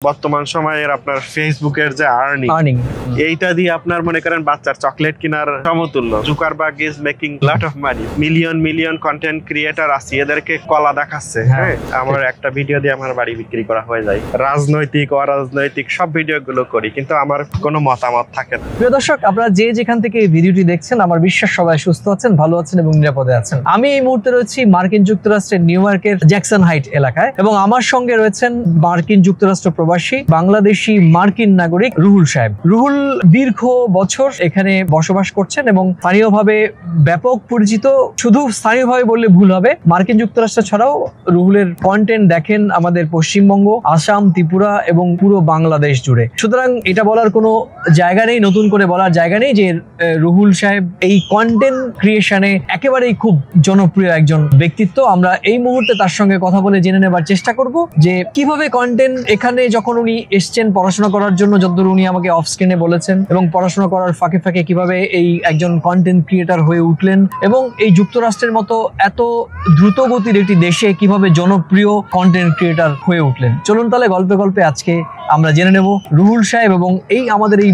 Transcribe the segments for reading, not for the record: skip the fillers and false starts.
বর্তমান সময়ের আপনার ফেসবুকের যে আর্নিং এইটা দিয়ে আপনার মনে করেন বাচ্চার চকলেট কেনার সমতুল্য। Zuckerberg is making lot of money, million content creator আছে, এদেরকে কলা দেখাচ্ছে। হ্যাঁ, আমার একটা ভিডিও দিয়ে আমার বাড়ি বিক্রি করা হয়ে যায়। রাজনৈতিক অরাজনৈতিক সব ভিডিও গুলো করি, কিন্তু আমার কোনো মতামত থাকে না। প্রিয় দর্শক, আপনারা যে যেখান থেকে এই ভিডিওটি দেখছেন, আমার বিশ্বাস সবাই সুস্থ আছেন, ভালো আছেন এবং নিরাপদে আছেন। আমি এই মুহূর্তে রয়েছি মার্কিন যুক্তরাষ্ট্রের নিউ ইয়র্কের জ্যাকসন হাইট এলাকায়, এবং আমার সঙ্গে রয়েছেন মার্কিন যুক্তরাষ্ট্র প্রবাসী বাংলাদেশি মার্কিন নাগরিক রুহুল সাহেব। রুহুল দীর্ঘ বছর এখানে বসবাস করছেন এবং স্থানীয়ভাবে ব্যাপক পরিচিত। শুধু স্থানীয়ভাবে বললে ভুল হবে, মার্কিন যুক্তরাষ্ট্র ছাড়াও রুহুলের কন্টেন্ট দেখেন আমাদের পশ্চিমবঙ্গ, আসাম, ত্রিপুরা এবং পুরো বাংলাদেশ জুড়ে। সুতরাং এটা বলার কোনো জায়গা নেই, নতুন করে বলার জায়গা নেই যে রুহুল সাহেব এই কন্টেন্ট ক্রিয়েশনে একেবারেই খুব জনপ্রিয় একজন ব্যক্তিত্ব। আমরা এই মুহূর্তে তার সঙ্গে কথা বলে জেনে নেবার চেষ্টা করব যে কিভাবে কন্টেন্ট এখানে, যখন উনি এসছেন পড়াশোনা করার জন্য, যতদূর উনি আমাকে অফ স্ক্রিনে বলেছেন, এবং পড়াশোনা করার ফাঁকে ফাঁকে কিভাবে এই একজন কন্টেন্ট ক্রিয়েটর হয়ে উঠলেন, এবং এই যুক্তরাষ্ট্রের মতো এত দ্রুত গতির একটি দেশে কিভাবে জনপ্রিয় কন্টেন্ট ক্রিয়েটর হয়ে উঠলেন। চলুন তাহলে গল্পে গল্পে আজকে আমরা জেনে নেব রুহুল সাহেব এবং এই আমাদের এই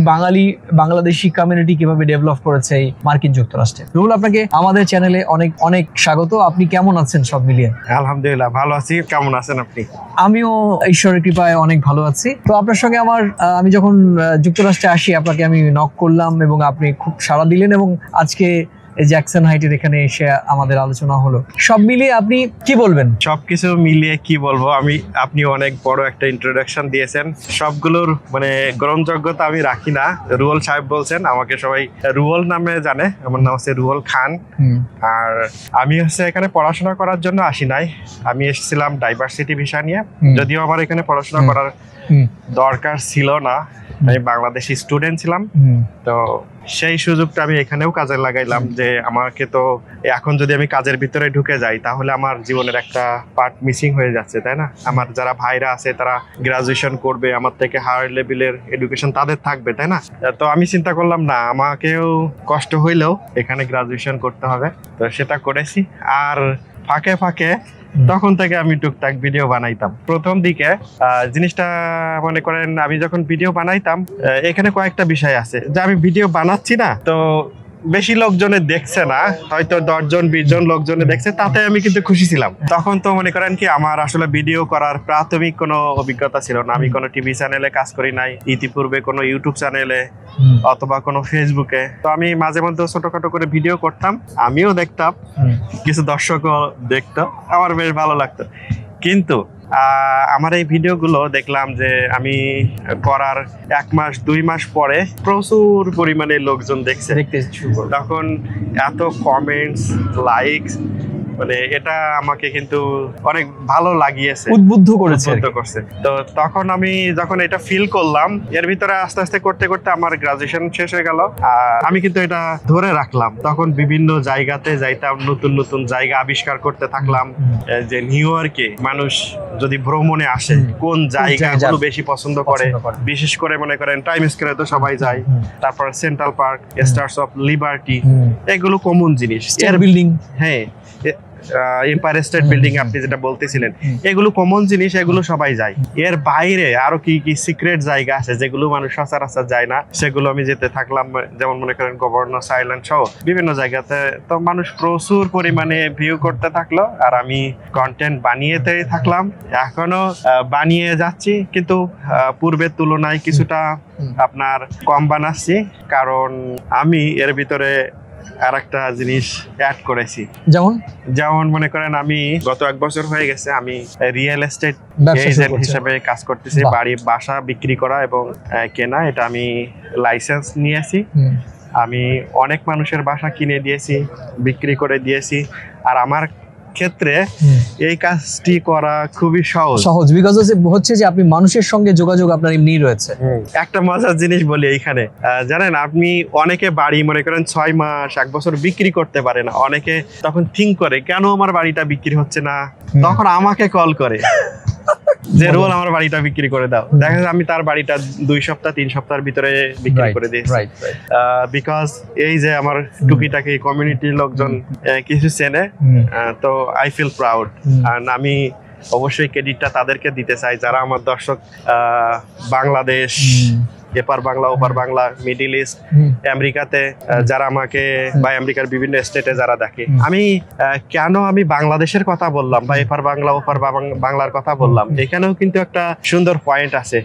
বাংলাদেশি কমিউনিটি কিভাবে ডেভেলপ করেছে এই মার্কিন যুক্তরাষ্ট্রে। রুহুল, আপনাকে আমাদের চ্যানেলে অনেক অনেক স্বাগত। আপনি কেমন আছেন সব মিলিয়ে? আলহামদুলিল্লাহ ভালো আছি, কেমন আছেন আপনি? আমিও ঈশ্বরের কৃপায় অনেক ভালো আছি। তো আপনার সঙ্গে আমি যখন যুক্তরাষ্ট্রে আসি, আপনাকে আমি নক করলাম এবং আপনি খুব সাড়া দিলেন, এবং আজকে জ্যাকসন হাইটের এখানে এসে আমাদের আলোচনা হলো। সব মিলিয়ে আপনি কি বলবেন? সবকিছু মিলিয়ে কি বলবো আমি, আপনি অনেক বড় একটা ইন্ট্রোডাকশন দিয়েছেন। সবগুলোর মানে গ্রহণযোগ্যতা আমি রাখি না। রুহুল সাহেব বলছেন, আমাকে সবাই রুহুল নামে জানে। আমার নাম হচ্ছে রুহুল খান। আর আমি হচ্ছে এখানে পড়াশোনা করার জন্য আসি নাই, আমি এসেছিলাম ডাইভার্সিটি ভিসা নিয়ে। যদিও আমার এখানে পড়াশোনা করার দরকার ছিল না, আমি বাংলাদেশি স্টুডেন্ট ছিলাম, তো সেই সুযোগটা আমি এখানেও কাজে লাগাইলাম। যে আমাকে তো এখন যদি আমি কাজের ভিতরে ঢুকে যাই, তাহলে আমার জীবনের একটা পার্ট মিসিং হয়ে যাচ্ছে, তাই না? আমার যারা ভাইরা আছে তারা গ্রাজুয়েশন করবে, আমার থেকে হায়ার লেভেলের এডুকেশন তাদের থাকবে, তাই না? তো আমি চিন্তা করলাম না, আমাকেও কষ্ট হইলেও এখানে গ্রাজুয়েশন করতে হবে, তো সেটা করেছি। আর ফাঁকে ফাঁকে তখন থেকে আমি টুকটাক ভিডিও বানাইতাম। প্রথম দিকে জিনিসটা মনে করেন, আমি যখন ভিডিও বানাইতাম, এখানে কয়েকটা বিষয় আছে যে আমি ভিডিও বানাচ্ছি না, তো বেশি লোকজনে দেখছে না, হয়তো 10 জন 20 জন লোকজনে দেখছে, তাতে আমি কিন্তু খুশি ছিলাম। তখন তো মনে করেন কি, আমার আসলে ভিডিও করার প্রাথমিক কোনো অভিজ্ঞতা ছিল না। আমি কোনো টিভি চ্যানেলে কাজ করি নাই, ইতিপূর্বে কোনো ইউটিউব চ্যানেলে অথবা কোনো ফেসবুকে। তো আমি মাঝে মধ্যে ছোটখাটো করে ভিডিও করতাম, আমিও দেখতাম, কিছু দর্শকও দেখতো, আমার বেশ ভালো লাগতো। কিন্তু আমার এই ভিডিওগুলো দেখলাম যে আমি করার 1 মাস 2 মাস পরে প্রচুর পরিমাণে লোকজন দেখছে। তখন এত কমেন্টস, লাইকস, মানে এটা আমাকে কিন্তু অনেক ভালো লাগিয়েছে, উদ্বুদ্ধ করছে। তো তখন আমি যখন এটা ফিল করলাম, এর ভিতরে আস্তে আস্তে করতে করতে আমার গ্রাজুয়েশন শেষ হয়ে গেল। আমি কিন্তু এটা ধরে রাখলাম। তখন বিভিন্ন জায়গাতে যাইতাম, নতুন নতুন জায়গা আবিষ্কার করতে থাকলাম। যে নিউ ইয়র্কে মানুষ যদি ভ্রমণে আসে, কোন জায়গাগুলো বেশি পছন্দ করে, বিশেষ করে মনে করেন টাইম স্কয়ারে তো সবাই যায়, তারপর central park, stars of liberty, এগুলো কমন জিনিস। এর বিল্ডিং, হ্যাঁ, এম্পায়ার স্টেট বিল্ডিং আপনি যেটা বলতেছিলেন, এগুলো কমন জিনিস, এগুলো সবাই যায়। এর বাইরে আরো কি কি সিক্রেট জায়গা আছে যেগুলো মানুষ সচরাচর যায় না, সেগুলো আমি যেতে থাকলাম। যেমন মনে করেন গভর্নর আইল্যান্ড সহ বিভিন্ন জায়গাতে তো মানুষ প্রচুর পরিমাণে ভিউ করতে থাকলো, আর আমি কন্টেন্ট বানিয়েতেই থাকলাম। এখনো বানিয়ে যাচ্ছি, কিন্তু পূর্বের তুলনায় কিছুটা আপনার কম বানাচ্ছি, কারণ আমি এর ভিতরে আর একটা জিনিস অ্যাড করেছি। যেমন মনে করেন, আমি গত 1 বছর হয়ে গেছে আমি রিয়েল এস্টেট এজেন্ট হিসেবে কাজ করতেছি। বাসা বিক্রি করা এবং কেনা, এটা আমি লাইসেন্স নিয়েছি। আমি অনেক মানুষের বাসা কিনে দিয়েছি, বিক্রি করে দিয়েছি। আর আমার ক্ষেত্রে এই কাজটি করা খুবই সহজ, বিকজ হচ্ছে যে আপনি মানুষের সঙ্গে যোগাযোগ আপনার এমনি রয়েছে। একটা মজার জিনিস বলি এইখানে, জানেন আপনি অনেকে বাড়ি মনে করেন 6 মাস 1 বছর বিক্রি করতে পারে না। অনেকে তখন থিঙ্ক করে, কেন আমার বাড়িটা বিক্রি হচ্ছে না, তখন আমাকে কল করে যে রোল আমার বাড়িটা বিক্রি করে দাও। দেখা যায় আমি তার বাড়িটা 2 সপ্তাহ 3 সপ্তাহের ভিতরে বিক্রি করে দিয়েছি। বিকজ এই যে আমার টুকিটাকি কমিউনিটির লোকজন কিছু চেনে, তো আই ফিল প্রাউড। আর আমি অবশ্যই ক্রেডিটটা তাদেরকে দিতে চাই যারা আমার দর্শক বাংলাদেশ, এপার বাংলা ওপার বাংলা, মিডিল ইস্ট, আমেরিকাতে যারা আমাকে বা আমেরিকার বিভিন্ন স্টেটে যারা দেখে। আমি কেন আমি বাংলাদেশের কথা বললাম বা এপার বাংলা ওপার বাংলার কথা বললাম, এখানেও কিন্তু একটা সুন্দর পয়েন্ট আছে।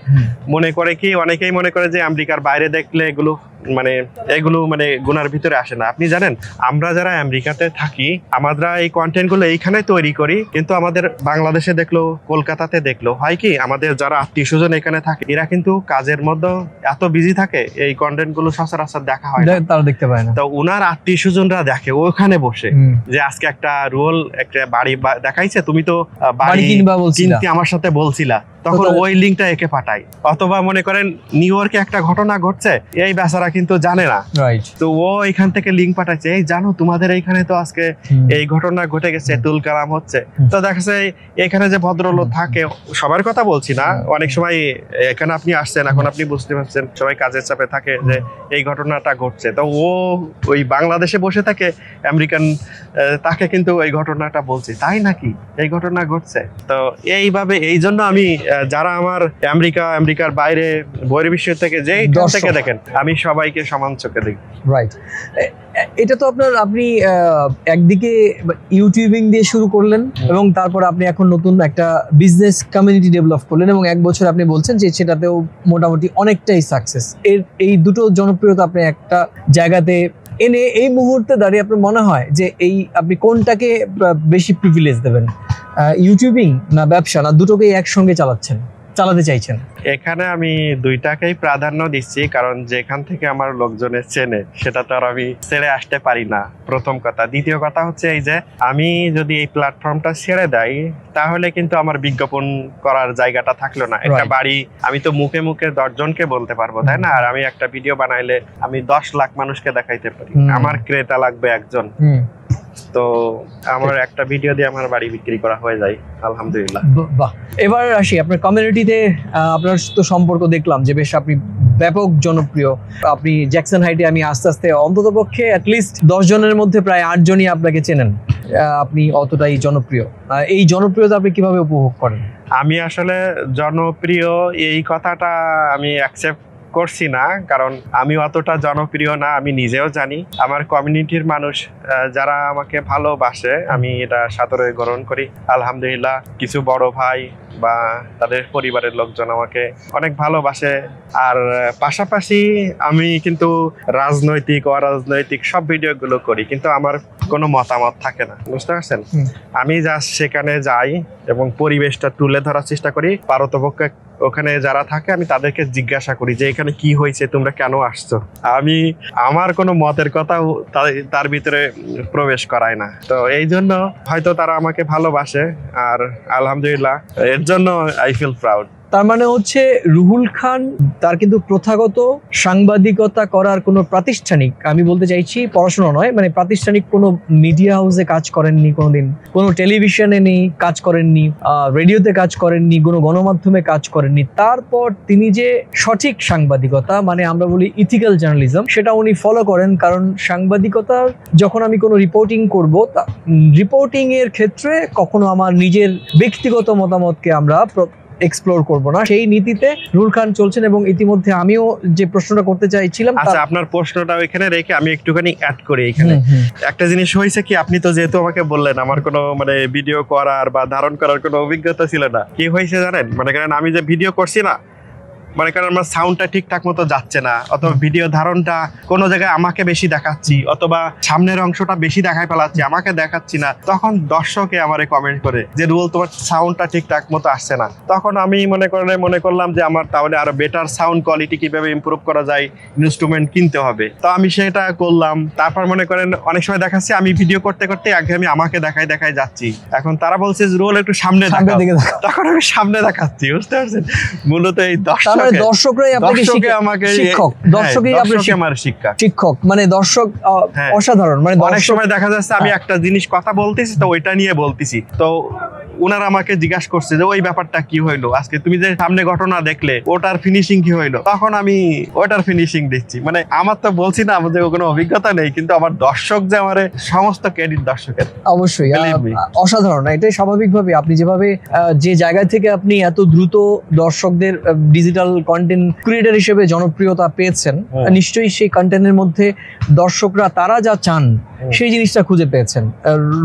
মনে করে কি, অনেকেই মনে করে যে আমেরিকার বাইরে দেখলে এগুলো মানে গুনার ভিতরে আসে না। আপনি জানেন আমরা যারা আমেরিকাতে থাকি আমরা এই কন্টেন্ট গুলো এইখানে তৈরি করি, কিন্তু আমাদের বাংলাদেশে দেখলো, কলকাতাতে দেখলো হয় কি, আমাদের যারা আত্মীয় স্বজন এখানে থাকে এরা কিন্তু কাজের মধ্যে এত বিজি থাকে এই কন্টেন্ট গুলো সচরাচর দেখা হয় না, তারা দেখতে পায় না। তো উনার আত্মীয় স্বজনরা দেখে ওখানে বসে যে আজকে একটা রুল একটা বাড়ি দেখাইছে, তুমি তো বাড়ি কিনতে আমার সাথে বলছিলা, তখন ওই লিঙ্কটা একে পাঠাই। অথবা মনে করেন নিউ ইয়র্কে একটা ঘটনা ঘটছে, এই বেচারা কিন্তু জানে না, তো ও এখান থেকে লিঙ্ক পাঠাচ্ছে, এই জানো তোমাদের এইখানে তো আজকে এই ঘটনা ঘটে গেছে, তুল কালাম হচ্ছে। তো দেখা যায় এখানে যে ভদ্রলোক থাকে, সবার কথা বলছি না, অনেক সময় এখানে আপনি আসছেন, এখন আপনি বুঝতে পারছেন সবাই কাজের চাপে থাকে যে এই ঘটনাটা ঘটছে, তো ও ওই বাংলাদেশে বসে থাকে আমেরিকান, তাকে কিন্তু এই ঘটনাটা বলছে, তাই নাকি এই ঘটনা ঘটছে। তো এইভাবে এই জন্য আমি যারা আমার আমেরিকার বাইরে বহির্বিশ্ব থেকে যেই থেকে দেখেন, আমি সবাইকে সমান চোখে দেখি। রাইট, এটা তো আপনি একদিকে ইউটিউবিং দিয়ে শুরু করলেন এবং তারপর আপনি এখন নতুন একটা বিজনেস কমিউনিটি ডেভেলপ করলেন এবং 1 বছর আপনি বলছেন যে সেটাতেও মোটামুটি অনেকটাই সাকসেস। এই দুটো জনপ্রিয়তা আপনি একটা জায়গাতে এনে এই মুহূর্তে দাঁড়িয়ে আপনার মনে হয় যে আপনি কোনটাকে বেশি প্রিভিলেজ দেবেন, ইউটিউবিং না ব্যবসা, না দুটোকেই একসঙ্গে চালাতে চাইছেন? এখানে আমি দুইটাকেই প্রাধান্য দিচ্ছি, কারণ যেখান থেকে আমার লোকজনের চেনে সেটা তো আর আমি ছেড়ে আসতে পারি না, প্রথম কথা। দ্বিতীয় কথা হচ্ছে এই যে আমি যদি এই প্ল্যাটফর্মটা ছেড়ে দেই তাহলে কিন্তু আমার বিজ্ঞাপন করার জায়গাটা থাকলো না। একটা বাড়ি আমি তো মুখে মুখে 10 জনকে বলতে পারবো, তাই না? আর আমি একটা ভিডিও বানাইলে আমি 10 লাখ মানুষকে দেখাইতে পারি, আমার ক্রেতা লাগবে একজন। তো আমার একটা ভিডিও দিয়ে আমার বাড়ি বিক্রি করা হয়ে যায়, আলহামদুলিল্লাহ। বাহ, এবার আসি আপনার কমিউনিটিতে। আপনার তো সম্পর্ক দেখলাম যে বেশ আপনি ব্যাপক জনপ্রিয়। আপনি জ্যাকসন হাইটে আমি আস্তে আস্তে অন্ততপক্ষে অ্যাটলিস্ট 10 জনের মধ্যে প্রায় 8 জনই আপনাকে চেনেন। আপনি অতটাই জনপ্রিয়। এই জনপ্রিয়তা আপনি কিভাবে উপভোগ করেন? আমি আসলে জনপ্রিয় এই কথাটা আমি অ্যাকসেপ্ট করছি না, কারণ আমি অতটা জনপ্রিয় না, আমি নিজেও জানি। আমার কমিউনিটির মানুষ যারা আমাকে ভালোবাসে আমি এটা সাদরে গ্রহণ করি, আলহামদুলিল্লাহ। কিছু বড় ভাই বা তাদের পরিবারের লোকজন আমাকে অনেক ভালোবাসে। আর পাশাপাশি আমি কিন্তু রাজনৈতিক অরাজনৈতিক সব ভিডিওগুলো করি, কিন্তু আমার কোনো মতামত থাকে না, বুঝতে পারছেন? আমি জাস্ট সেখানে যাই এবং পরিবেশটা তুলে ধরার চেষ্টা করি। পারতপক্ষে ওখানে যারা থাকে আমি তাদেরকে জিজ্ঞাসা করি যে এখানে কি হয়েছে, তোমরা কেন আসছো। আমি আমার কোনো মতের কথা তার ভিতরে প্রবেশ করাই না। তো এই জন্য হয়তো তারা আমাকে ভালোবাসে, আর আলহামদুলিল্লাহ এর জন্য আই ফিল প্রাউড। তার মানে হচ্ছে রুহুল খান তার কিন্তু প্রথাগত সাংবাদিকতা করার কোনো প্রাতিষ্ঠানিক, আমি বলতে চাইছি পড়াশোনা নয়, মানে প্রাতিষ্ঠানিক কোনো মিডিয়া হাউসে কাজ করেননি কোনোদিন, কোনো টেলিভিশনে নেই কাজ করেননি, রেডিওতে কাজ করেননি, কোনো গণমাধ্যমে কাজ করেননি। তারপর তিনি যে সঠিক সাংবাদিকতা, মানে আমরা বলি ইথিক্যাল জার্নালিজম, সেটা উনি ফলো করেন। কারণ সাংবাদিকতার যখন আমি কোনো রিপোর্টিং করব, রিপোর্টিং এর ক্ষেত্রে কখনো আমার নিজের ব্যক্তিগত মতামতকে আমরা এক্সপ্লোর করব না, সেই নীতিতে রুহুল খান চলছেন। এবং ইতিমধ্যে আমিও যে প্রশ্নটা করতে চাইছিলাম, আচ্ছা আপনার প্রশ্নটা ওইখানে রেখে আমি একটুখানি অ্যাড করি এখানে। একটা জিনিস হয়েছে কি, আপনি তো যেহেতু আমাকে বললেন আমার কোনো মানে ভিডিও করার বা ধারণ করার কোনো অভিজ্ঞতা ছিল না, কি হয়েছে জানেন? মনে করেন আমি যে ভিডিও করছি না, মনে করেন আমার সাউন্ডটা ঠিকঠাক মতো যাচ্ছে না, অথবা ভিডিও ধারণটা কোনো জায়গায় আমাকে বেশি দেখাচ্ছি, অথবা সামনের অংশটা বেশি দেখায় ফেলাচ্ছি, আমাকে দেখাচ্ছি না, তখন দর্শকে আমারে কমেন্ট করে যে রুহুল তোমার সাউন্ডটা ঠিকঠাক মতো আসছে না। তখন আমি মনে করলাম যে আমার তাহলে আরো বেটার সাউন্ড কোয়ালিটি কিভাবে ইমপ্রুভ করা যায়, ইনস্ট্রুমেন্ট কিনতে হবে। তো আমি সেটা করলাম। তারপর মনে করেন অনেক সময় দেখাচ্ছি আমি ভিডিও করতে করতে আগে আমি আমাকে দেখাই যাচ্ছি, এখন তারা বলছে যে রুহুল একটু সামনে দেখাও, তখন আমি সামনে দেখাচ্ছি, বুঝতে পারছেন? মূলত এই দর্শকরাই আপনাকে শিক্ষক, দর্শকই আপনাকে আমার শিক্ষক, মানে দর্শক অসাধারণ। মানে অনেক সময় দেখা যাচ্ছে আমি একটা জিনিস কথা বলতেছি তো ওইটা নিয়ে বলতেছি, তো ওনারা আমাকে জিজ্ঞাসা করছে যে ওই ব্যাপারটা কি হইলো, আজকে তুমি যে সামনে ঘটনা দেখলে ওটার ফিনিশিং কি হইলো, তখন আমি ওটার ফিনিশিং দিচ্ছি। মানে আমার তো বলছি না আমাদের কোনো অভিজ্ঞতা নেই, কিন্তু আমার দর্শক যে আমার সমস্ত ক্রেডিট দর্শকের। অবশ্যই Believe me. অসাধারণ, এটাই স্বাভাবিকভাবে আপনি যেভাবে যে জায়গা থেকে আপনি এত দ্রুত দর্শকদের ডিজিটাল কন্টেন্ট ক্রিয়েটর হিসেবে জনপ্রিয়তা পেয়েছেন, নিশ্চয়ই সেই কন্টেন্টের মধ্যে দর্শকরা তারা যা চান সেই জিনিসটা খুঁজে পেয়েছেন।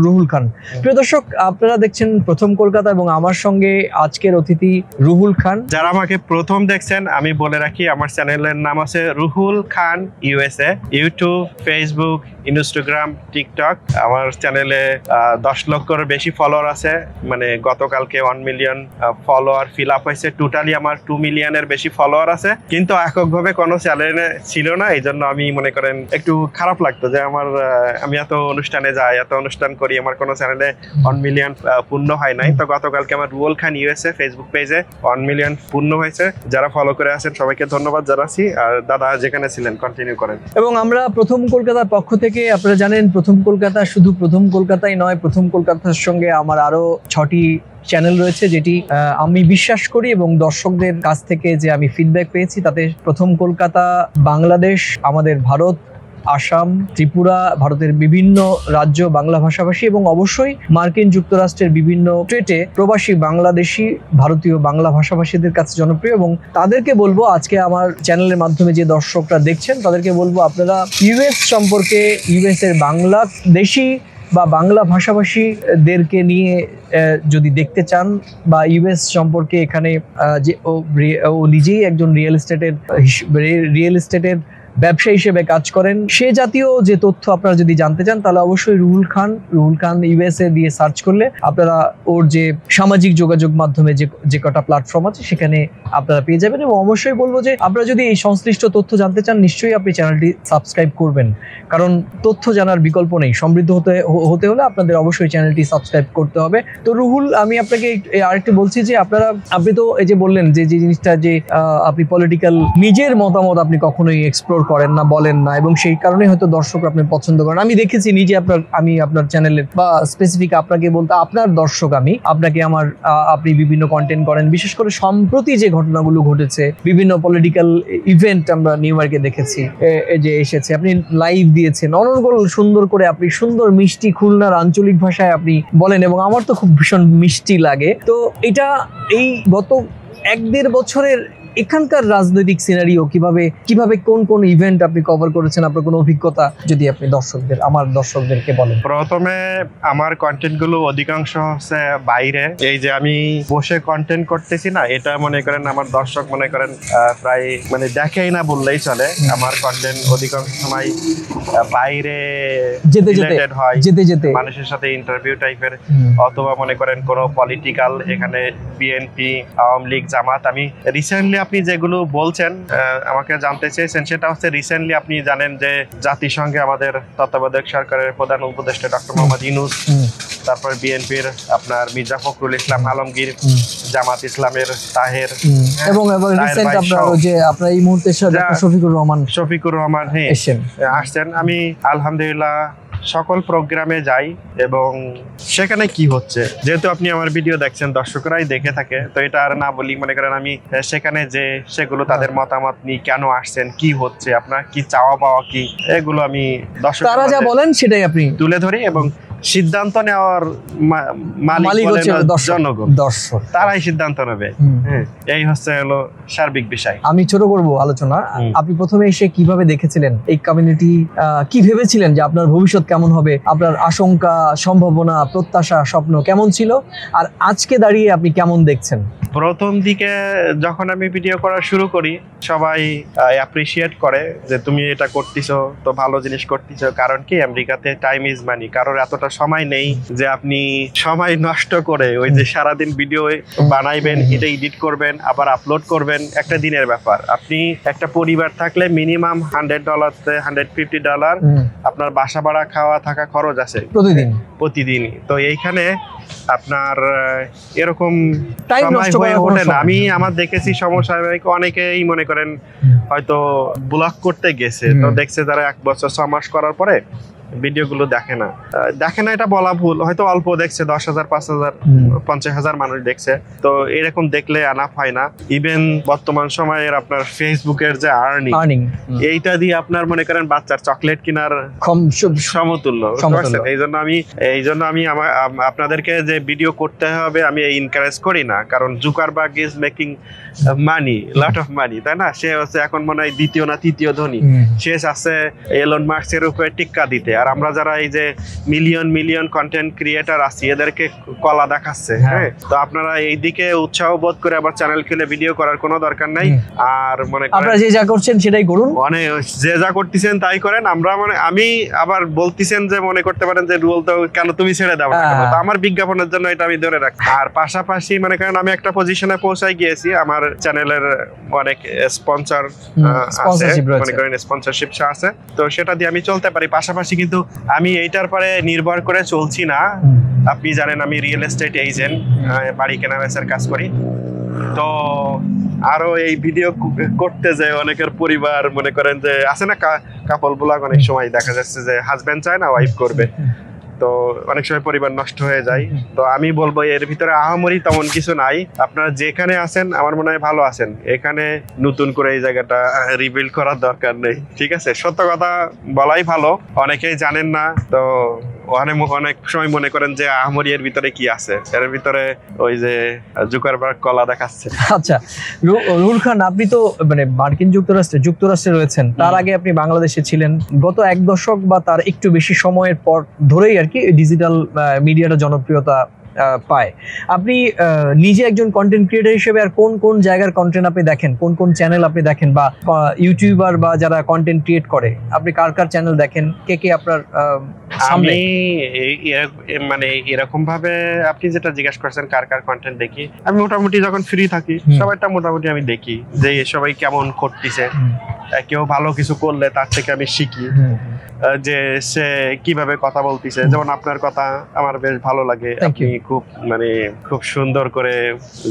রুহুল খান, প্রিয় দর্শক, আপনারা দেখছেন প্রথম কলকাতা এবং আমার সঙ্গে আজকের অতিথি রুহুল খান। যারা আমাকে প্রথম দেখছেন আমি বলে রাখি, আমার চ্যানেলের নাম আছে Ruhul Khan USA. YouTube, Facebook, Instagram, TikTok. আমার চ্যানেলে 10 লক্ষের বেশি ফলোয়ার আছে। মানে গতকালকে 1 মিলিয়ন ফলোয়ার ফিল আপ হয়েছে। টোটালি আমার 2 মিলিয়নের বেশি ফলোয়ার আছে, কিন্তু এককভাবে কোনো চ্যানেলে ছিল না। এই জন্য আমি মনে করেন একটু খারাপ লাগতো যে আমি এত অনুষ্ঠানে যাই, এত অনুষ্ঠান করি, আমার কোনো চ্যানেলে 1 মিলিয়ন পূর্ণ হয় নাই। তো গতকালকে আমার রুহুল খান ইউএসএ ফেসবুক পেজে 1 মিলিয়ন পূর্ণ হয়েছে। যারা ফলো করে আছেন সবাইকে ধন্যবাদ জানাচ্ছি। আর দাদা যেখানে ছিলেন কন্টিনিউ করেন। এবং আমরা প্রথম কলকাতার পক্ষ থেকে, আপনারা জানেন প্রথম কলকাতা শুধু প্রথম কলকাতাই নয়, প্রথম কলকাতার সঙ্গে আমার আরো 6টি চ্যানেল রয়েছে, যেটি আমি বিশ্বাস করি এবং দর্শকদের কাছ থেকে যে আমি ফিডব্যাক পেয়েছি তাতে প্রথম কলকাতা, বাংলাদেশ, আমাদের ভারত, আসাম, ত্রিপুরা, ভারতের বিভিন্ন রাজ্য বাংলা ভাষাভাষী এবং অবশ্যই মার্কিন যুক্তরাষ্ট্রের বিভিন্ন স্টেটে প্রবাসী বাংলাদেশি ভারতীয় বাংলা ভাষাভাষীদের কাছে জনপ্রিয়। এবং তাদেরকে বলবো, আজকে আমার চ্যানেলের মাধ্যমে যে দর্শকরা দেখছেন তাদেরকে বলবো, আপনারা ইউএস সম্পর্কে, ইউএস এর বাংলাদেশি বা বাংলা ভাষাভাষীদেরকে নিয়ে যদি দেখতে চান, বা ইউএস সম্পর্কে এখানে যে ও নিজেই একজন রিয়েল এস্টেটের ব্যবসা হিসেবে কাজ করেন, সে জাতীয় যে তথ্য আপনারা যদি জানতে চান তাহলে অবশ্যই রুহুল খান ইউএসএ দিয়ে সার্চ করলে আপনারা ওর যে সামাজিক যোগাযোগ মাধ্যমে যে কটা প্ল্যাটফর্ম আছে সেখানে আপনারা পেয়ে যাবেন। এবং অবশ্যই বলবো যে আপনারা যদি এই সংশ্লিষ্ট তথ্য জানতে চান নিশ্চয়ই আপনি চ্যানেলটি সাবস্ক্রাইব করবেন, কারণ তথ্য জানার বিকল্প নেই। সমৃদ্ধ হতে হলে আপনাদের অবশ্যই চ্যানেলটি সাবস্ক্রাইব করতে হবে। তো রুহুল, আমি আপনাকে আরেকটু বলছি যে আপনি তো এই যে বললেন যে জিনিসটা যে আপনি পলিটিক্যাল নিজের মতামত আপনি কখনোই এক্সপ্লোর করেন না, বলেন না, এবং সেই কারণে হয়তো দর্শক আপনি পছন্দ করেন। আমি দেখেছি নিজে আমি আপনার চ্যানেলে বা স্পেসিফিক আপনাকে বলতে আপনার দর্শক আমি আপনাকে আপনি বিভিন্ন কন্টেন্ট করেন, বিশেষ করে সম্প্রতি যে ঘটনাগুলো ঘটেছে, বিভিন্ন পলিটিক্যাল ইভেন্ট আমরা নিউ ইয়র্কে দেখেছি যে এসেছে, আপনি লাইভ দিয়েছেন অনর্গল সুন্দর করে, আপনি সুন্দর মিষ্টি খুলনার আঞ্চলিক ভাষায় আপনি বলেন এবং আমার তো খুব ভীষণ মিষ্টি লাগে। তো এটা এই গত 1-1.5 বছরের এখানকার রাজনৈতিক সিনারিও কিভাবে কোন ইভেন্ট আপনি কভার করেছেন, আপনার কোনো অভিজ্ঞতা যদি আপনি আমার দর্শকদেরকে বলেন। প্রথমে আমার কন্টেন্ট গুলো অধিকাংশ হচ্ছে বাইরে। এই যে আমি বসে কন্টেন্ট করতেছি না, এটা মনে করেন আমার দর্শক মনে করেন প্রায় মানে দেখেই না বললেই চলে। আমার কন্টেন্ট অধিকাংশ সময় বাইরে যেতে মানুষের সাথে ইন্টারভিউ টাইপের, অথবা মনে করেন কোনো পলিটিক্যাল, এখানে বিএনপি, আওয়ামী লীগ, জামাত। আমি রিসেন্টলি আপনি যেগুলো বলছেন আমাকে জানতে চেয়েছেন, সেটা হচ্ছে রিসেন্টলি আপনি জানেন যে জাতিসংঘে আমাদের তত্ত্বাবধায়ক সরকারের প্রধান উপদেষ্টা ডক্টর মোহাম্মদ ইউনূস, তারপর বিএনপির আপনার মির্জা ফখরুল ইসলাম আলমগীর, জামাত ইসলামের তাহের, এবং রিসেন্ট আপনার এই মুহূর্তে শফিকুর রহমান আসছেন। আমি আলহামদুলিল্লাহ সকল প্রোগ্রামে যাই এবং সেখানে কি হচ্ছে, যেহেতু আপনি আমার ভিডিও দেখছেন, দর্শকরাই দেখে থাকে, তো এটা আর না বলি। মনে করেন আমি সেখানে যে সেগুলো তাদের মতামত নিয়ে কেন আসছেন, কি হচ্ছে, আপনার কি চাওয়া পাওয়া কি, এগুলো আমি দর্শক তারা যা বলেন সেটাই আপনি তুলে ধরি এবং সিদ্ধান্ত নেওয়ার মালিক হচ্ছে জনগণ, দর্শক, তারাই সিদ্ধান্ত নেবে। এই হচ্ছে হলো সার্বিক বিষয়। আমি ছোট করব আলোচনা। আপনি প্রথমে এসে কিভাবে দেখেছিলেন এই কমিউনিটি, কি ভেবেছিলেন যে আপনার ভবিষ্যৎ কেমন হবে, আপনার আশঙ্কা, সম্ভাবনা, প্রত্যাশা, স্বপ্ন কেমন ছিল, আর আজকে দাঁড়িয়ে আপনি কেমন দেখছেন? প্রথম দিকে যখন আমি ভিডিও করা শুরু করি সবাই অ্যাপ্রিসিয়েট করে যে তুমি এটা করতেছো, তো ভালো জিনিস করতেছো। কারণ কি, আমেরিকাতে টাইম ইজ মানি। কারোর এতটা সময় নেই যে আপনি সময় নষ্ট করে ওই যে সারাদিন ভিডিও বানাইবেন, এটা এডিট করবেন, আবার আপলোড করবেন, একটা দিনের ব্যাপার। আপনি একটা পরিবার থাকলে মিনিমাম $100 থেকে $150 আপনার বাসা ভাড়া, খাওয়া থাকা খরচ আছে প্রতিদিনই। তো এইখানে আপনার এরকম সময় হয়ে ওঠে না। আমি আমার দেখেছি সমস্যা অনেকেই মনে করেন হয়তো ব্লগ করতে গেছে, তো দেখছে তারা 1 বছর 6 মাস করার পরে ভিডিওগুলো দেখে না। দেখে না এটা বলা ভুল, হয়তো অল্প দেখছে, 10,000, 5,000, 50,000 মানুষ দেখছে। তো এরকম দেখলে আনাফ হয় না। ইভেন বর্তমান সময়ের আপনার ফেসবুকের যে আর্নিং, এইটা দিয়ে আপনার মনে করেন বাচ্চার চকলেট কেনার সমতুল্য। এই জন্য আমি আপনাদেরকে যে ভিডিও করতে হবে আমি এনকারেজ করি না, কারণ Zuckerberg is making money, lot of money, তাই না? সে হচ্ছে এখন মনে হয় দ্বিতীয় না তৃতীয় ধনী, শেষ আছে এলন মাস্কের উপরে টিক্কা দিতে। আর আমরা যারা এই যে মিলিয়ন কন্টেন্ট ক্রিয়েটার আছি, এদেরকে কলা দেখাচ্ছে। হ্যাঁ, তো আপনারা এই দিকে উৎসাহ বোধ করে আবার চ্যানেল খুলে ভিডিও করার কোনো দরকার নাই। আর মনে করেন আপনারা যে যা করছেন সেটাই করুন, মানে যে যা করতেছেন তাই করেন। আমরা মানে আমি আবার বলতেছেন যে মনে করতে পারেন যে রুল তো কেন তুমি ছেড়ে দাও না, তো আমার বিজ্ঞাপনের জন্য এটা আমি ধরে রাখি। আর পাশাপাশি মনে করেন আমি একটা পজিশনে পৌঁছাই গিয়েছি, আমার চ্যানেলের অনেক স্পন্সর আছে, মনে করেন স্পন্সরশিপ আছে, তো সেটা দিয়ে আমি চলতে পারি। পাশাপাশি কিন্তু আমি এইটার পরে নির্ভর করে চলছি না। আপনি জানেন আমি রিয়েল এস্টেট এজেন্ট, বাড়ি কেনা বেচার কাজ করি। তো আরো এই ভিডিও করতে যে অনেকের পরিবার মনে করেন যে আছে না কাপল ব্লগ, অনেক সময় দেখা যাচ্ছে যে হাজবেন্ড চায় না ওয়াইফ করবে, তো অনেক সময় পরিবার নষ্ট হয়ে যায়। তো আমি বলবো এর ভিতরে আহামরি তেমন কিছু নাই। আপনারা যেখানে আছেন আমার মনে হয় ভালো আছেন, এখানে নতুন করে এই জায়গাটা রিবিল্ড করার দরকার নেই। ঠিক আছে, সত্য কথা বলাই ভালো, অনেকেই জানেন না। তো অনেক সময় মনে করেন যে আহামরি এর ভিতরে কি আছে, এর ভিতরে ওই যে জুকারবার্গ কলা দেখাচ্ছে। আচ্ছা রুহুল খান, আপনি তো মানে মার্কিন যুক্তরাষ্ট্রে রয়েছেন, তার আগে আপনি বাংলাদেশে ছিলেন। গত 1 দশক বা তার একটু বেশি সময়ের পর ধরেই আর কি ডিজিটাল মিডিয়াটা জনপ্রিয়তা পায়। আপনি নিজে একজন কন্টেন্ট ক্রিয়েটর হিসেবে আর কোন কোন জায়গার কন্টেন্ট আপনি দেখেন, কোন কোন চ্যানেল আপনি দেখেন, বা ইউটিউবার বা যারা কন্টেন্ট ক্রিয়েট করে আপনি কার কার চ্যানেল দেখেন, কে আপনার আমি মানে এরকম ভাবে আপনি যেটা জিজ্ঞাসা করছেন কার কার কন্টেন্ট দেখি, আমি মোটামুটি যখন ফ্রি থাকি সবাইটা মোটামুটি আমি দেখি যে সবাই কেমন করতেছে। কেউ ভালো কিছু করলে তার থেকে আমি শিখি যে সে কিভাবে কথা বলতেছে। যেমন আপনার কথা আমার বেশ ভালো লাগে, আপনি খুব সুন্দর করে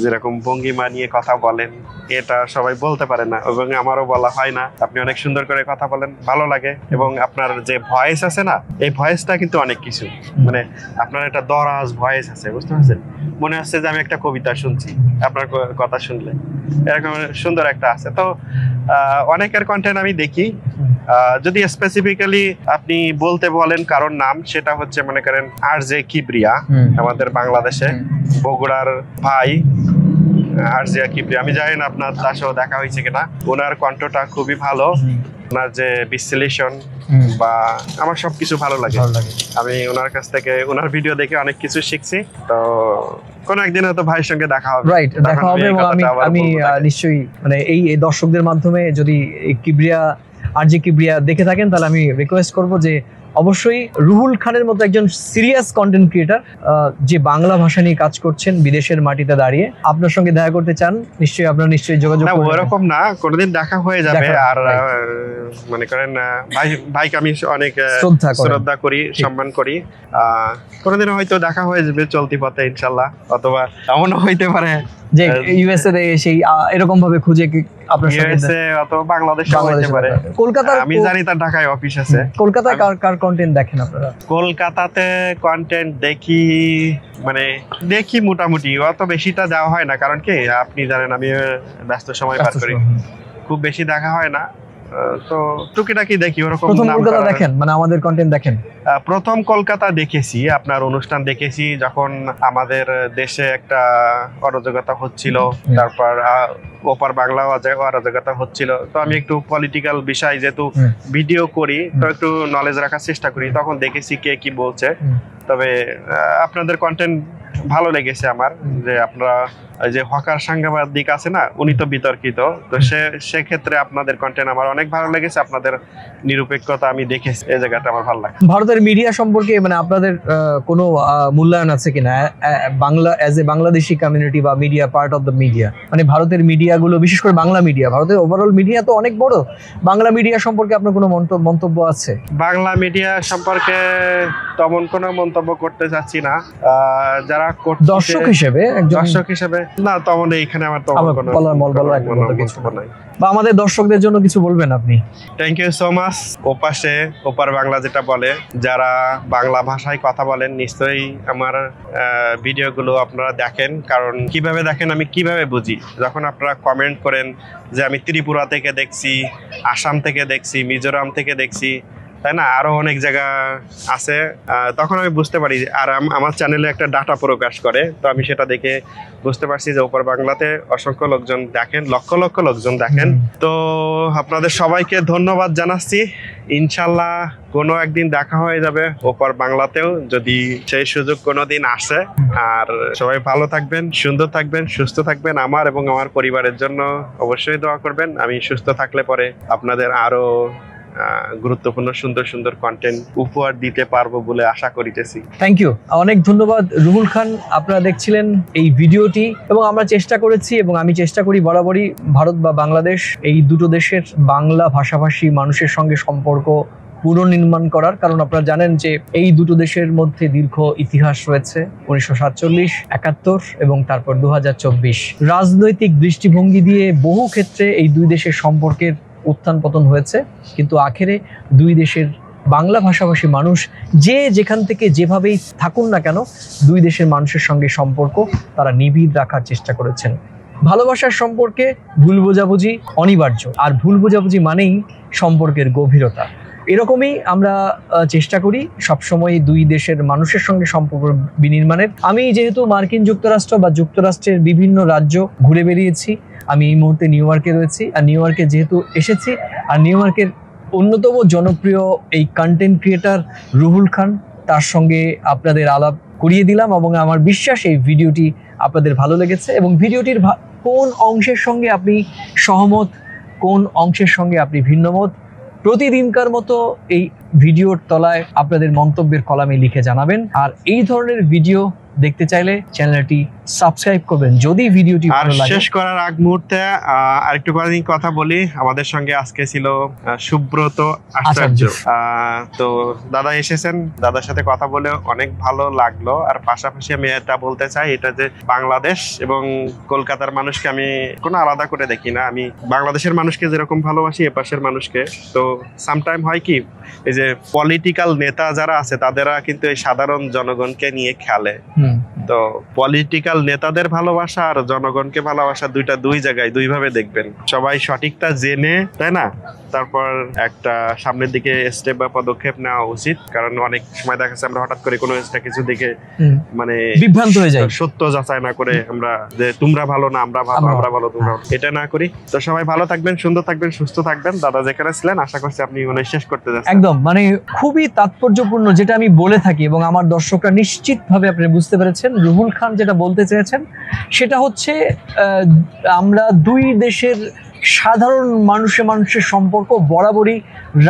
যেরকম ভঙ্গিমা নিয়ে কথা বলেন, এটা সবাই বলতে পারে না এবং আমারও বলা হয় না। আপনি অনেক সুন্দর করে কথা বলেন, ভালো লাগে। এবং আপনার যে ভয়েস আছে না, এই ভয়েসটা কিন্তু অনেক কিছু, মানে আপনার একটা দরাজ ভয়েস আছে, বুঝতে পারছেন? মনে হচ্ছে যে আমি একটা কবিতা শুনছি আপনার কথা শুনলে, এরকম সুন্দর একটা আছে। তো অনেকের কন্টেন্ট আমি দেখি। যদি স্পেসিফিক্যালি আপনি বলতে বলেন কারোর নাম, সেটা হচ্ছে মনে করেন আরজে কিবরিয়া, আমাদের বাংলাদেশে বগুড়ার ভাই আরজে কিবরিয়া। আমি জানি না আপনার তার সাথে দেখা হয়েছে কিনা, ওনার কণ্ঠটা খুবই ভালো, ওনার যে বিশ্লেষণ বা আমার সবকিছু ভালো লাগে। আমি ওনার কাছ থেকে ওনার ভিডিও দেখে অনেক কিছু শিখছি। তো কোন একদিন হয়তো ভাইয়ের সঙ্গে দেখা হবে, দেখা হবে। আমি নিশ্চয়ই মানে এই দর্শকদের মাধ্যমে যদি আরজে কিবরিয়া দেখে থাকেন, তাহলে আমি রিকোয়েস্ট করব যে অবশ্যই রুহুল খানের মতো একজন সিরিয়াস কন্টেন্ট ক্রিয়েটর যে বাংলা ভাষা নিয়ে কাজ করছেন বিদেশের মাটিতে দাঁড়িয়ে, আপনার সঙ্গে দেখা করতে চান, নিশ্চয়ই যোগাযোগ করবেন। ওরকম না, কোনোদিন দেখা হয়ে যাবে। আর মনে করেন ভাইকে আমি অনেক শ্রদ্ধা করি, সম্মান করি। কোনোদিন হয়তো দেখা হয়ে যাবে চলতি পথে ইনশাল্লাহ, অথবা এমনও হইতে পারে যে ইউএসএ সেই এরকম ভাবে খুঁজে আপনার ইউএসএ অথবা বাংলাদেশে হইতে পারে। কলকাতার আমি জানি তার ঢাকায় অফিস আছে। কলকাতায় কার কন্টেন্ট দেখেন আপনারা? কলকাতাতে কন্টেন্ট দেখি মোটামুটি, অত বেশিটা দেওয়া হয় না, কারণ কি আপনি জানেন আমি ব্যস্ত সময় পার করি, খুব বেশি দেখা হয় না। তো টুকিটাকি দেখি। ওরকম প্রথম কলকাতা দেখেন, মানে আমাদের কন্টেন্ট দেখেন? প্রথম কলকাতা দেখেছি, আপনার অনুষ্ঠান দেখেছি যখন আমাদের দেশে একটা অরাজকতা হচ্ছিল, তারপর ওপার বাংলাও অরাজকতা হচ্ছিল। তো আমি একটু পলিটিক্যাল বিষয় যেহেতু ভিডিও করি, তো একটু নলেজ রাখার চেষ্টা করি, তখন দেখেছি কে কি বলছে। তবে আপনাদের কন্টেন্ট ভালো লেগেছে আমার, যে আপনারা যে হকার সাংবাদিক আছে না, উনি তো বিতর্কিত, তো সেক্ষেত্রে আপনাদের কন্টেন্ট আমার অনেক ভালো লেগেছে। আপনাদের নিরপেক্ষতা আমি দেখেছি, এই জায়গাটা আমার ভালো লাগে। ভারতের মিডিয়া সম্পর্কে মানে আপনাদের কোনো মূল্যায়ন আছে কিনা, অ্যাজ এ বাংলাদেশি কমিউনিটি বা media, part of the media, মানে ভারতের মিডিয়াগুলো, বিশেষ করে বাংলা মিডিয়া, ভারতের ওভারঅল মিডিয়া তো অনেক বড়, বাংলা মিডিয়া সম্পর্কে আপনার কোনো মন্তব্য আছে? বাংলা মিডিয়া সম্পর্কে তেমন কোনো মন্তব্য করতে চাচ্ছি না। যারা দর্শক হিসেবে না, তেমন এইখানে আমার কোনো মন্তব্য নাই। বা আমাদের দর্শকদের জন্য কিছু বলবেন আপনি? Thank you so much. ওপার বাংলা যেটা বলে, যারা বাংলা ভাষায় কথা বলেন নিশ্চয়ই আমার ভিডিওগুলো আপনারা দেখেন, কারণ কিভাবে দেখেন আমি কিভাবে বুঝি, যখন আপনারা কমেন্ট করেন যে আমি ত্রিপুরা থেকে দেখছি, আসাম থেকে দেখছি, মিজোরাম থেকে দেখছি, তাই না, আরো অনেক জায়গা আছে, তখন আমি বুঝতে পারি। আর আমার চ্যানেলে একটা ডাটা প্রকাশ করে, তো আমি সেটা দেখে বুঝতে পারছি যে ওপার বাংলাতে অসংখ্য লোকজন দেখেন, লক্ষ লক্ষ লোকজন দেখেন। তো আপনাদের সবাইকে ধন্যবাদ জানাচ্ছি। ইনশাল্লাহ কোনো একদিন দেখা হয়ে যাবে ওপার বাংলাতেও, যদি সেই সুযোগ কোনোদিন আসে। আর সবাই ভালো থাকবেন, সুন্দর থাকবেন, সুস্থ থাকবেন। আমার এবং আমার পরিবারের জন্য অবশ্যই দোয়া করবেন। আমি সুস্থ থাকলে পরে আপনাদের আরো গুরুত্বপূর্ণ সুন্দর সুন্দর কন্টেন্ট উপহার দিতে পারবো বলে আশা করিতেছি। থ্যাংক ইউ, অনেক ধন্যবাদ রুহুল খান। আপনারা দেখছিলেন এই ভিডিওটি, এবং আমরা চেষ্টা করেছি এবং আমি চেষ্টা করি বরাবরই ভারত বা বাংলাদেশ এই দুটো দেশের বাংলা ভাষাভাষী মানুষের সঙ্গে সম্পর্ক পুনর্নির্মাণ করার। কারণ আপনারা জানেন যে এই দুটো দেশের মধ্যে দীর্ঘ ইতিহাস রয়েছে, 1947, 71 এবং তারপর 2024। রাজনৈতিক দৃষ্টিভঙ্গি দিয়ে বহু ক্ষেত্রে এই দুই দেশের সম্পর্কের উত্থান পতন হয়েছে, কিন্তু আখেরে দুই দেশের বাংলা ভাষাভাষী মানুষ যে যেখান থেকে যেভাবেই থাকুন না কেন, দুই দেশের মানুষের সঙ্গে সম্পর্ক তারা নিবিড় রাখার চেষ্টা করেছেন। ভালোবাসার সম্পর্কে ভুল বোঝাবুঝি অনিবার্য, আর ভুল বোঝাবুঝি মানেই সম্পর্কের গভীরতা। এরকমই আমরা চেষ্টা করি সবসময় দুই দেশের মানুষের সঙ্গে সম্পর্ক বিনির্মাণের। আমি যেহেতু মার্কিন যুক্তরাষ্ট্র বা যুক্তরাষ্ট্রের বিভিন্ন রাজ্য ঘুরে বেরিয়েছি, আমি এই মুহূর্তে নিউ ইয়র্কে রয়েছি। আর নিউ ইয়র্কে যেহেতু এসেছি, আর নিউ ইয়র্কের অন্যতম জনপ্রিয় এই কন্টেন্ট ক্রিয়েটার রুহুল খান, তার সঙ্গে আপনাদের আলাপ করিয়ে দিলাম, এবং আমার বিশ্বাস এই ভিডিওটি আপনাদের ভালো লেগেছে। এবং ভিডিওটির কোন অংশের সঙ্গে আপনি সহমত, কোন অংশের সঙ্গে আপনি ভিন্নমত, প্রতিদিনকার মতো এই ভিডিওর তলায় আপনাদের মন্তব্যের কলামে লিখে জানাবেন। আর এই ধরনের ভিডিও দেখতে চাইলে চ্যানেলটি সাবস্ক্রাইব করবেন যদি ভিডিওটি ভালো লাগে। শেষ করার আগ মুহূর্তে আরেকটু কথা বলি। আমাদের সঙ্গে আজকে ছিল সুব্রত আচার্য। তো দাদা এসেছেন, দাদার সাথে কথা বলে অনেক ভালো লাগলো। আর পাশাপাশি আমি এটা বলতে চাই, এটা যে বাংলাদেশ এবং কলকাতার মানুষকে আমি কোনো আলাদা করে দেখি না। আমি বাংলাদেশের মানুষকে যেরকম ভালোবাসি এপাশের মানুষকে। তো সামটাইম হয় কি, এই যে পলিটিক্যাল নেতা যারা আছে তাদেরা কিন্তু এই সাধারণ জনগণকে নিয়ে খেলে। তো পলিটিক্যাল নেতাদের ভালোবাসা আর জনগণকে ভালোবাসা দুই জায়গায় দুইভাবে দেখবেন। সবাই সঠিকটা জেনে, তাই না, তারপর একটা সামনের দিকে স্টেপ বা পদক্ষেপ নেওয়া উচিত। কারণ অনেক সময় দেখা যাচ্ছে আমরা হঠাৎ করে কোনো কিছু দিকে মানে বিভ্রান্ত হয়ে যায়, সত্য যাচাই না করে আমরা যে তোমরা ভালো না আমরা ভালো, আমরা ভালো তোমরা, এটা না করি। তো সবাই ভালো থাকবেন, সুন্দর থাকবেন, সুস্থ থাকবেন। দাদা যেখানে ছিলেন আশা করছি আপনি শেষ করতে যাচ্ছেন। একদম, মানে খুবই তাৎপর্যপূর্ণ যেটা আমি বলে থাকি, এবং আমার দর্শকরা নিশ্চিতভাবে আপনি বুঝতে পেরেছেন রুহুল খান যেটা বলতে চেয়েছেন। সেটা হচ্ছে আমরা দুই দেশের সাধারণ মানুষের সম্পর্ক বরাবরই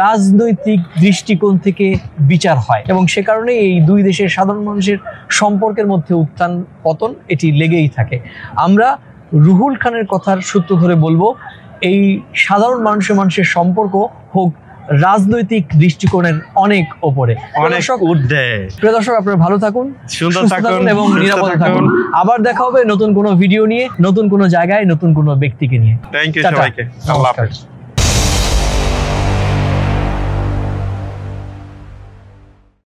রাজনৈতিক দৃষ্টিকোণ থেকে বিচার হয়, এবং সে কারণে এই দুই দেশের সাধারণ মানুষের সম্পর্কের মধ্যে উত্থান পতন এটি লেগেই থাকে। আমরা রুহুল খানের কথার সূত্র ধরে বলবো, এই সাধারণ মানুষের সম্পর্ক হোক রাজনৈতিক দৃষ্টিকোণের অনেক ওপরে, অনেক ঊর্ধ্বে। প্রিয় দর্শক, আপনারা ভালো থাকুন, সুন্দর থাকুন এবং নিরাপদে থাকুন। আবার দেখা হবে নতুন কোনো ভিডিও নিয়ে, নতুন কোনো জায়গায়, নতুন কোনো ব্যক্তিকে নিয়ে। থ্যাংক ইউ সবাইকে। আল্লাহ হাফেজ।